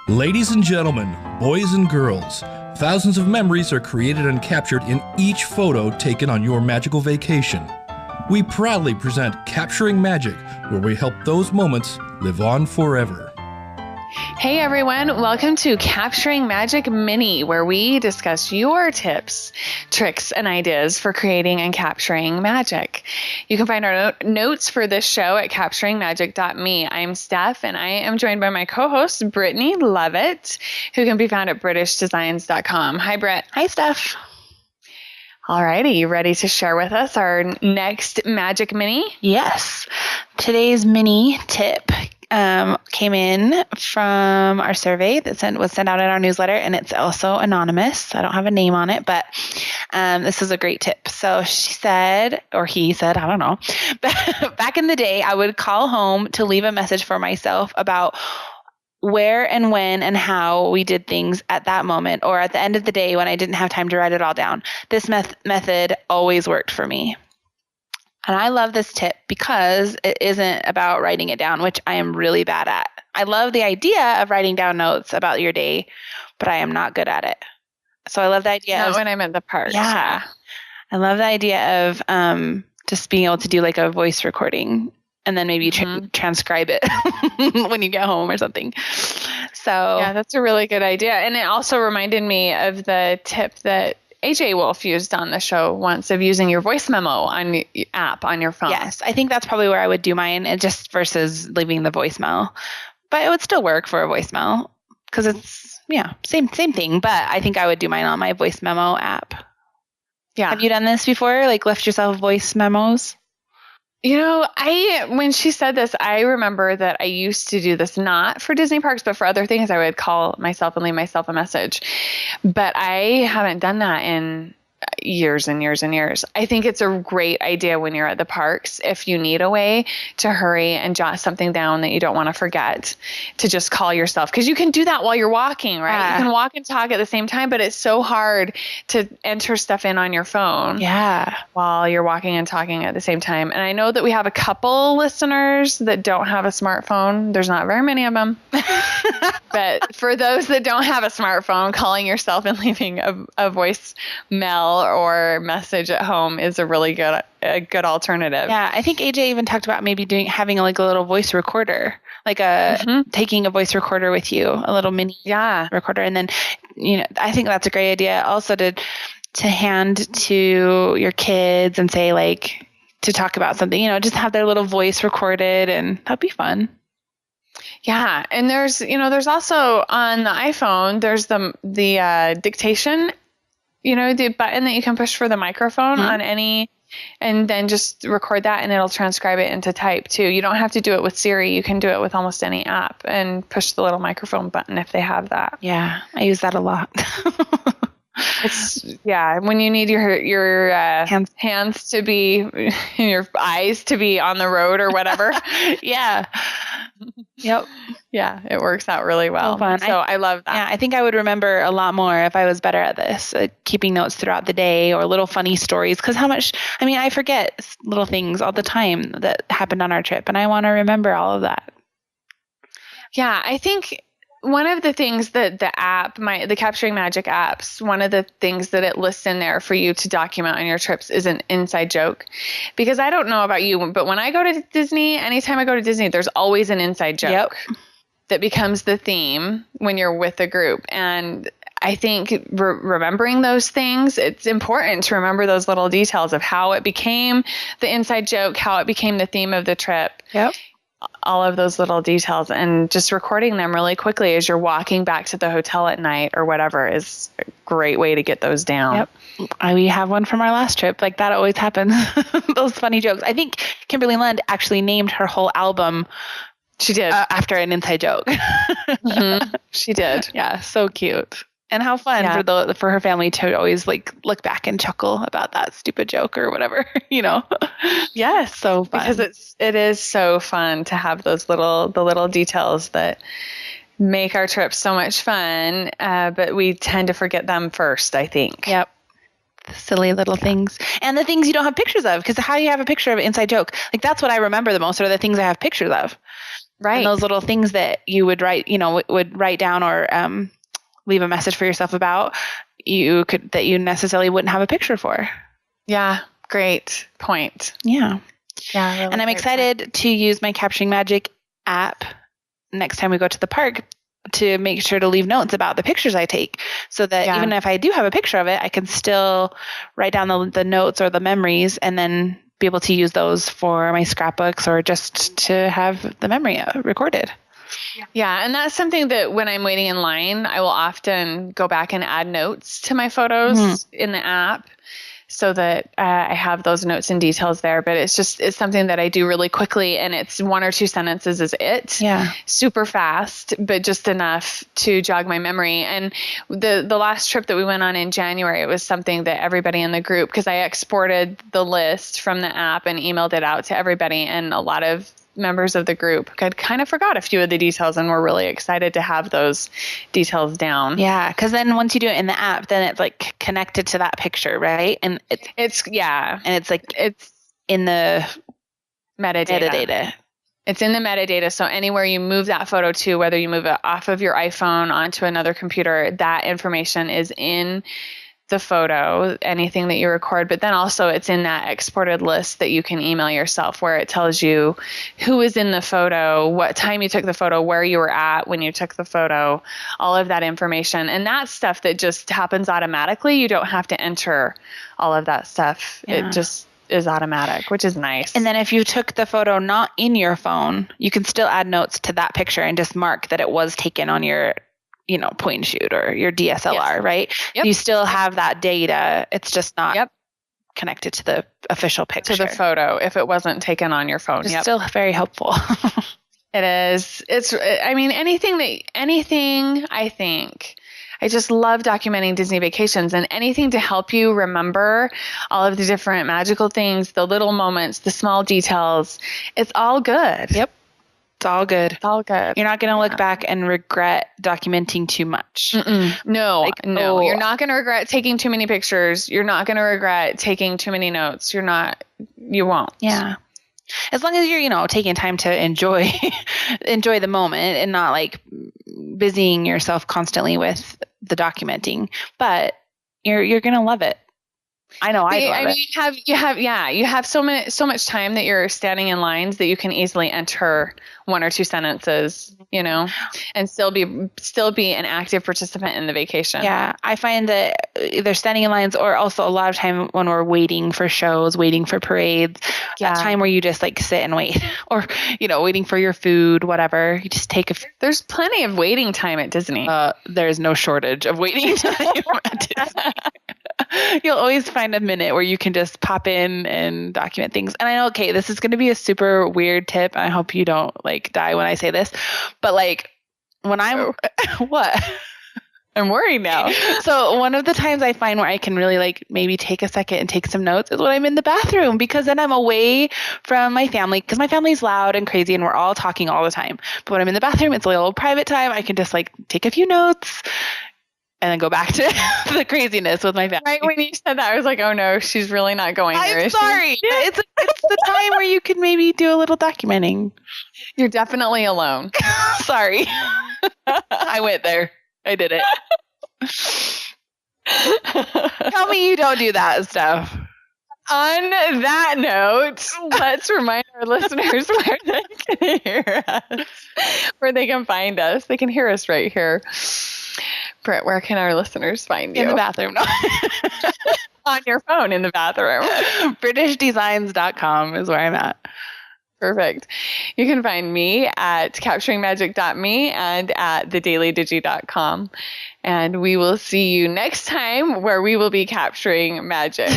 Ladies and gentlemen, boys and girls, thousands of memories are created and captured in each photo taken on your magical vacation. We proudly present Capturing Magic, where we help those moments live on forever. Hey everyone, welcome to Capturing Magic Minnie, where we discuss your tips, tricks, and ideas for creating and capturing magic. You can find our notes for this show at capturingmagic.me. I'm Steph, and I am joined by my co-host, Brittany Levitt, who can be found at britishdesigns.com. Hi, Britt. Hi, Steph. Alrighty, you ready to share with us our next Magic Minnie? Yes. Today's mini tip came in from our survey that was sent out in our newsletter, and it's also anonymous. I don't have a name on it, but this is a great tip. So she said, or he said, I don't know, back in the day, I would call home to leave a message for myself about where and when and how we did things at that moment, or at the end of the day when I didn't have time to write it all down. This method always worked for me. And I love this tip because it isn't about writing it down, which I am really bad at. I love the idea of writing down notes about your day, but I am not good at it. So I love the idea Not when I'm at the park. Yeah. I love the idea of just being able to do like a voice recording and then maybe transcribe it when you get home or something. So yeah, that's a really good idea. And it also reminded me of the tip that AJ Wolf used on the show once of using your voice memo on the app on your phone. Yes, I think that's probably where I would do mine, and just versus leaving the voicemail. But it would still work for a voicemail because it's, same thing. But I think I would do mine on my voice memo app. Yeah. Have you done this before? Like left yourself voice memos? When she said this, I remember that I used to do this not for Disney parks, but for other things. I would call myself and leave myself a message. But I haven't done that in years and years and years. I think it's a great idea when you're at the parks, if you need a way to hurry and jot something down that you don't want to forget, to just call yourself. Because you can do that while you're walking, right? Yeah. You can walk and talk at the same time, but it's so hard to enter stuff in on your phone. Yeah. While you're walking and talking at the same time. And I know that we have a couple listeners that don't have a smartphone. There's not very many of them. But for those that don't have a smartphone, calling yourself and leaving a voicemail or message at home is a really good alternative. Yeah, I think AJ even talked about maybe having like a little voice recorder, like taking a voice recorder with you, a little mini recorder. And then, I think that's a great idea also to hand to your kids and say like, to talk about something, just have their little voice recorded, and that'd be fun. Yeah. And there's also on the iPhone, there's the dictation, the button that you can push for the microphone on any, and then just record that and it'll transcribe it into type too. You don't have to do it with Siri. You can do it with almost any app and push the little microphone button if they have that. Yeah. I use that a lot. When you need your hands to be, your eyes to be on the road or whatever. Yeah. Yep. Yeah, it works out really well. So fun. So I love that. Yeah, I think I would remember a lot more if I was better at this, keeping notes throughout the day or little funny stories. Because I forget little things all the time that happened on our trip, and I want to remember all of that. Yeah, I think one of the things that the Capturing Magic apps, one of the things that it lists in there for you to document on your trips is an inside joke. Because I don't know about you, but when I go to Disney, anytime I go to Disney, there's always an inside joke that becomes the theme when you're with a group. And I think remembering those things, it's important to remember those little details of how it became the inside joke, how it became the theme of the trip. Yep. All of those little details, and just recording them really quickly as you're walking back to the hotel at night or whatever is a great way to get those down. Yep. We have one from our last trip. Like that always happens. Those funny jokes. I think Kimberly Lund actually named her whole album. She did. After an inside joke. She did. Yeah. So cute. And how fun for her family to always like look back and chuckle about that stupid joke or whatever, Yes, so fun. Because it is so fun to have the little details that make our trips so much fun, but we tend to forget them first, I think. Yep. The silly little things. And the things you don't have pictures of, because how do you have a picture of an inside joke? Like that's what I remember the most, are the things I have pictures of. Right. And those little things that you would write down or leave a message for yourself about, that you necessarily wouldn't have a picture for. Yeah. Great point. Yeah. Yeah. Really, and I'm excited to use my Capturing Magic app next time we go to the park to make sure to leave notes about the pictures I take, so that even if I do have a picture of it, I can still write down the notes or the memories and then be able to use those for my scrapbooks or just to have the memory recorded. Yeah. And that's something that when I'm waiting in line, I will often go back and add notes to my photos in the app, so that I have those notes and details there. But it's something that I do really quickly, and it's 1 or 2 sentences is it. Yeah. Super fast, but just enough to jog my memory. And the last trip that we went on in January, it was something that everybody in the group, because I exported the list from the app and emailed it out to everybody, and a lot of members of the group had kind of forgot a few of the details and were really excited to have those details down. Yeah, because then once you do it in the app, then it's like connected to that picture, right? And it's in the metadata. It's in the metadata. So anywhere you move that photo to, whether you move it off of your iPhone onto another computer, that information is in the photo, anything that you record, but then also it's in that exported list that you can email yourself, where it tells you who is in the photo, what time you took the photo, where you were at when you took the photo, all of that information. And that's stuff that just happens automatically. You don't have to enter all of that stuff. Yeah. It just is automatic, which is nice. And then if you took the photo not in your phone, you can still add notes to that picture and just mark that it was taken on your point and shoot or your DSLR, right? Yep. You still have that data. It's just not connected to the official picture. To the photo, if it wasn't taken on your phone. It's still very helpful. It is. Anything I think. I just love documenting Disney vacations, and anything to help you remember all of the different magical things, the little moments, the small details. It's all good. Yep. It's all good. It's all good. You're not going to look back and regret documenting too much. No. You're not going to regret taking too many pictures. You're not going to regret taking too many notes. You won't. Yeah. As long as you're, taking time to enjoy the moment and not like busying yourself constantly with the documenting, but you're going to love it. I know. You have so much time that you're standing in lines that you can easily enter 1 or 2 sentences, and still be an active participant in the vacation. Yeah. I find that either standing in lines or also a lot of time when we're waiting for shows, waiting for parades, that time where you just like sit and wait, or, waiting for your food, whatever. You just take there's plenty of waiting time at Disney. There's no shortage of waiting time at Disney. You'll always find a minute where you can just pop in and document things. And I know, okay, this is going to be a super weird tip. I hope you don't like die when I say this, but like when I'm, what? I'm worried now. So one of the times I find where I can really like maybe take a second and take some notes is when I'm in the bathroom, because then I'm away from my family, because my family's loud and crazy and we're all talking all the time. But when I'm in the bathroom, it's a little private time. I can just like take a few notes and then go back to the craziness with my family. Right when you said that, I was like, oh no, she's really not going there. I'm sorry. It's the time where you can maybe do a little documenting. You're definitely alone. Sorry. I went there. I did it. Tell me you don't do that stuff. On that note, let's remind our listeners where they can hear us, where they can find us. They can hear us right here. Britt, where can our listeners find you? In the bathroom. No. On your phone in the bathroom. BritishDesigns.com is where I'm at. Perfect. You can find me at capturingmagic.me and at thedailydigi.com. And we will see you next time, where we will be capturing magic.